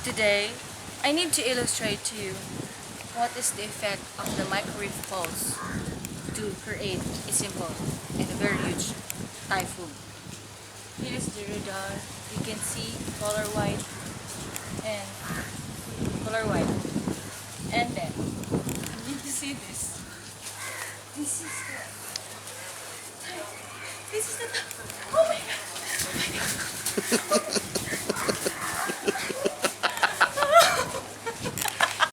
Today, I need to illustrate to you what is the effect of the microwave pulse to create a simple and a very huge typhoon. Here is the radar. You can see color white and color white. And then, you need to see this. This is the, this is the, oh my god, oh my god.